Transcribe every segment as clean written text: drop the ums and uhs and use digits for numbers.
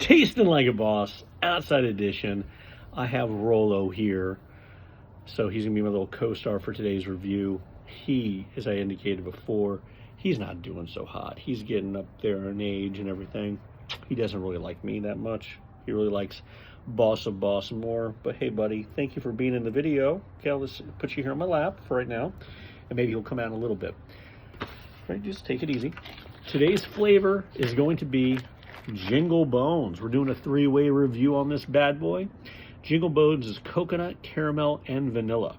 Tasting like a boss, outside edition. I have Rolo here, so he's gonna be my little co-star for today's review. He, as I indicated before, he's not doing so hot. He's getting up there in age and everything. He doesn't really like me that much. He really likes Boss of Boss more. But hey, buddy, thank you for being in the video. Okay, I'll just put you here on my lap for right now, and maybe he'll come out in a little bit. All right, just take it easy. Today's flavor is going to be Jingle Bones. We're doing a three-way review on this bad boy. Jingle Bones is coconut, caramel, and vanilla.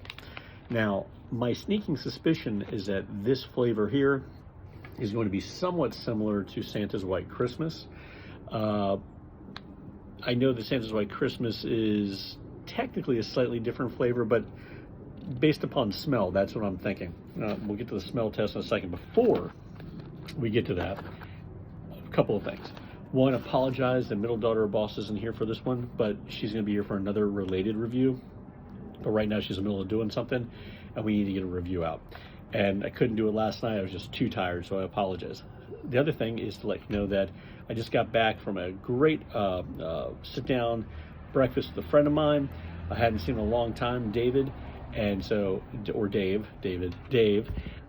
Now, my sneaking suspicion is that this flavor here is going to be somewhat similar to Santa's White Christmas. I know that Santa's White Christmas is technically a slightly different flavor, but based upon smell, that's what I'm thinking. We'll get to the smell test in a second. Before we get to that, a couple of things. One, apologize, the middle daughter of boss isn't here for this one, but she's going to be here for another related review. But right now she's in the middle of doing something, and we need to get a review out. And I couldn't do it last night. I was just too tired, so I apologize. The other thing is to let you know that I just got back from a great sit-down breakfast with a friend of mine. I hadn't seen in a long time, David, and so, or Dave,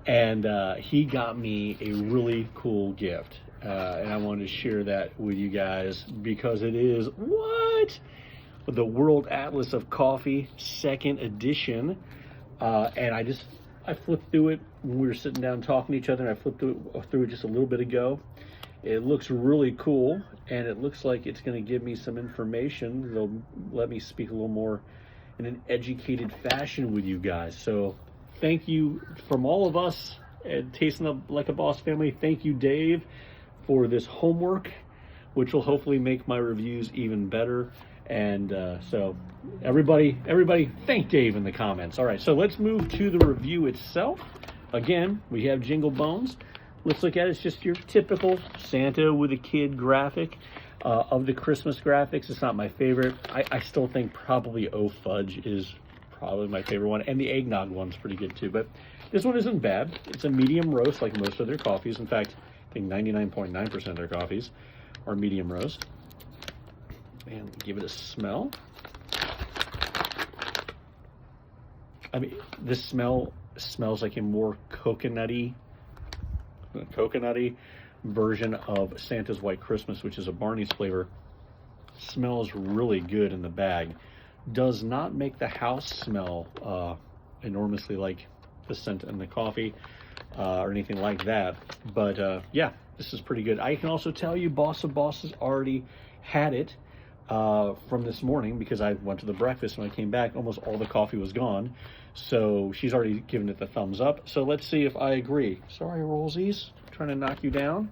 and he got me a really cool gift. And I wanted to share that with you guys because it is, what? The World Atlas of Coffee, 2nd edition. And I flipped through it when we were sitting down talking to each other, and I flipped through it just a little bit ago. It looks really cool, and it looks like it's going to give me some information. They'll let me speak a little more in an educated fashion with you guys. So thank you from all of us at Tasting Like a Boss family. Thank you, Dave, for this homework, which will hopefully make my reviews even better. And so everybody thank Dave in the comments. All right, so let's move to the review itself. Again, we have Jingle Bones. Let's look at it. It's just your typical Santa with a kid graphic. Of the Christmas graphics, it's not my favorite. I still think probably Oh Fudge is probably my favorite one, and the eggnog one's pretty good too, but this one isn't bad. It's a medium roast like most of their coffees. In fact, I think 99.9% of their coffees are medium roast. And give it a smell. I mean, this smells like a more coconutty version of Santa's White Christmas, which is a Barney's flavor. Smells really good in the bag. Does not make the house smell enormously like the scent in the coffee or anything like that. But yeah, this is pretty good. I can also tell you Boss of Bosses already had it from this morning because I went to the breakfast. When I came back, almost all the coffee was gone. So she's already given it the thumbs up. So let's see if I agree. Sorry, Rollsies, trying to knock you down.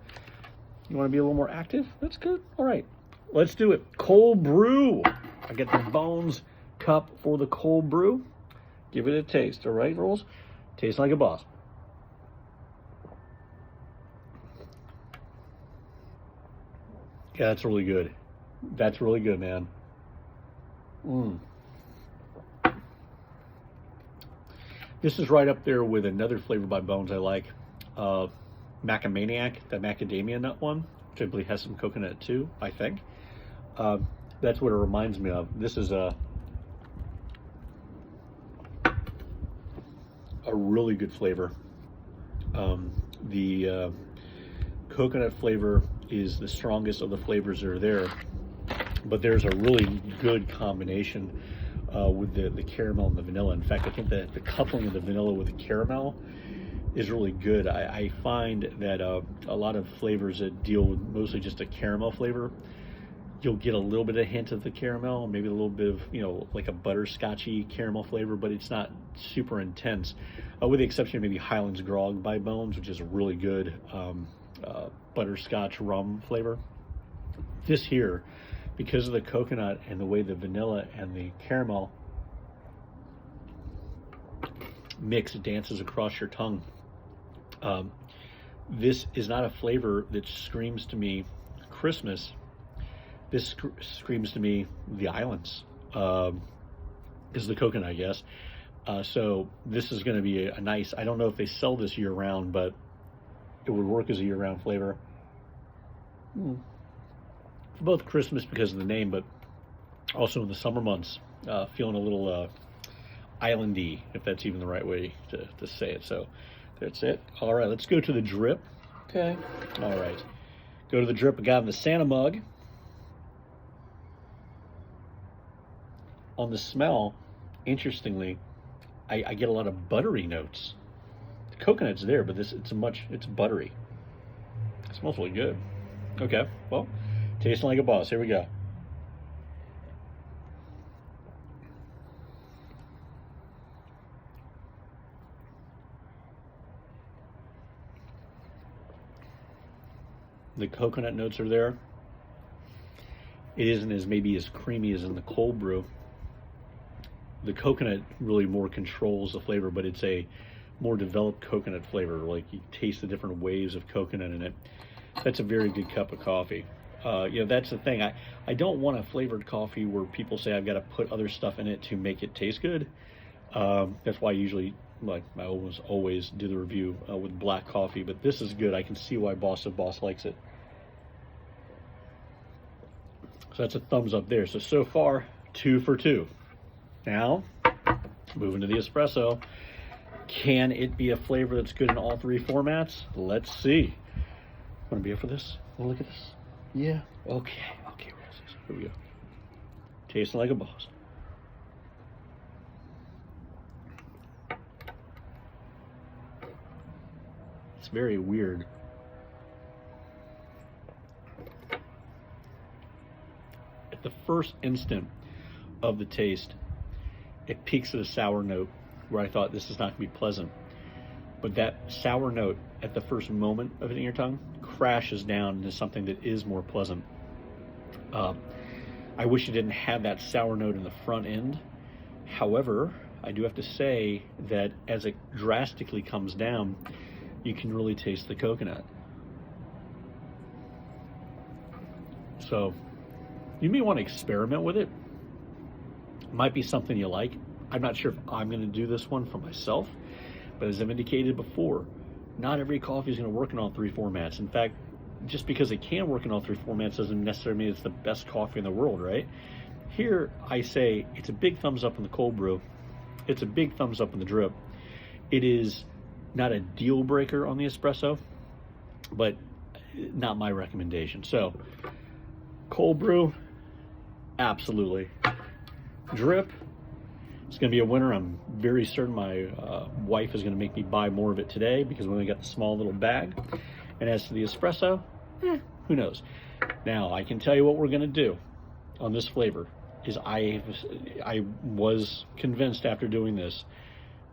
You want to be a little more active? That's good. All right, let's do it. Cold brew. I get the Bones cup for the cold brew. Give it a taste. All right, Rolls? Tastes like a boss. Yeah, that's really good. That's really good, man. This is right up there with another flavor by Bones I like, Macamaniac, the macadamia nut one, which I believe has some coconut too, I think. That's what it reminds me of. This is a really good flavor. The coconut flavor is the strongest of the flavors that are there, but there's a really good combination with the caramel and the vanilla. In fact, I think that the coupling of the vanilla with the caramel is really good. I find that a lot of flavors that deal with mostly just a caramel flavor, you'll get a little bit of hint of the caramel, maybe a little bit of, like a butterscotchy caramel flavor, but it's not super intense, with the exception of maybe Highlands Grog by Bones, which is a really good butterscotch rum flavor. This here, because of the coconut and the way the vanilla and the caramel mix dances across your tongue, this is not a flavor that screams to me Christmas. This screams to me the islands, is the coconut, I guess. So this is going to be a nice, I don't know if they sell this year round, but it would work as a year round flavor. both Christmas because of the name, but also in the summer months, feeling a little islandy, if that's even the right way to say it. So that's it. All right, let's go to the drip. Okay. All right. Go to the drip. I got in the Santa mug. On the smell, interestingly, I get a lot of buttery notes. The coconut's there, but it's buttery. It smells really good. Okay, well, tasting like a boss. Here we go. The coconut notes are there. It isn't as maybe as creamy as in the cold brew. The coconut really more controls the flavor, but it's a more developed coconut flavor. Like you taste the different waves of coconut in it. That's a very good cup of coffee. That's the thing. I don't want a flavored coffee where people say I've got to put other stuff in it to make it taste good. That's why I usually, like, I always do the review with black coffee, but this is good. I can see why Boss of Boss likes it. So that's a thumbs up there. So far, 2 for 2. Now, moving to the espresso. Can it be a flavor that's good in all 3 formats? Let's see. Want to be up for this? Want to look at this? Yeah. Okay, Roses. Here we go. Tasting like a boss. It's very weird. At the first instant of the taste, it peaks at a sour note where I thought this is not going to be pleasant. But that sour note at the first moment of it in your tongue crashes down into something that is more pleasant. I wish it didn't have that sour note in the front end. However, I do have to say that as it drastically comes down, you can really taste the coconut. So you may want to experiment with it. Might be something you like. I'm not sure if I'm going to do this one for myself, but as I've indicated before, not every coffee is going to work in all 3 formats. In fact, just because it can work in all 3 formats doesn't necessarily mean it's the best coffee in the world, right? Here, I say it's a big thumbs up in the cold brew. It's a big thumbs up in the drip. It is not a deal breaker on the espresso, but not my recommendation. So, cold brew, absolutely. Drip, it's going to be a winner. I'm very certain my wife is going to make me buy more of it today because we only got the small little bag. And as to the espresso, who knows? Now, I can tell you what we're going to do on this flavor is I was convinced after doing this,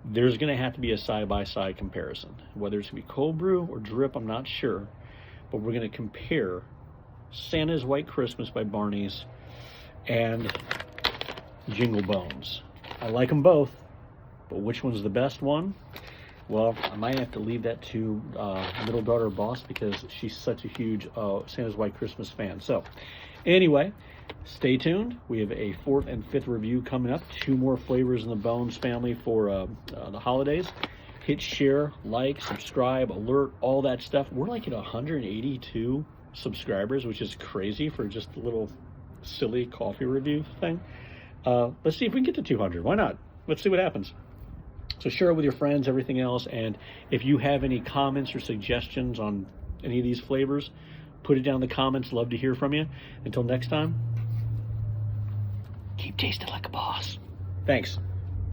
there's going to have to be a side-by-side comparison. Whether it's going to be cold brew or drip, I'm not sure. But we're going to compare Santa's White Christmas by Barney's and Jingle Bones. I like them both, but which one's the best one? Well, I might have to leave that to middle daughter Boss because she's such a huge Santa's White Christmas fan. So anyway, stay tuned. We have a 4th and 5th review coming up. 2 more flavors in the Bones family for the holidays. Hit share, like, subscribe, alert, all that stuff. We're like at 182 subscribers, which is crazy for just a little silly coffee review thing. Let's see if we can get to 200. Why not? Let's see what happens. So share it with your friends, everything else. And if you have any comments or suggestions on any of these flavors, put it down in the comments. Love to hear from you. Until next time, keep tasting like a boss. Thanks.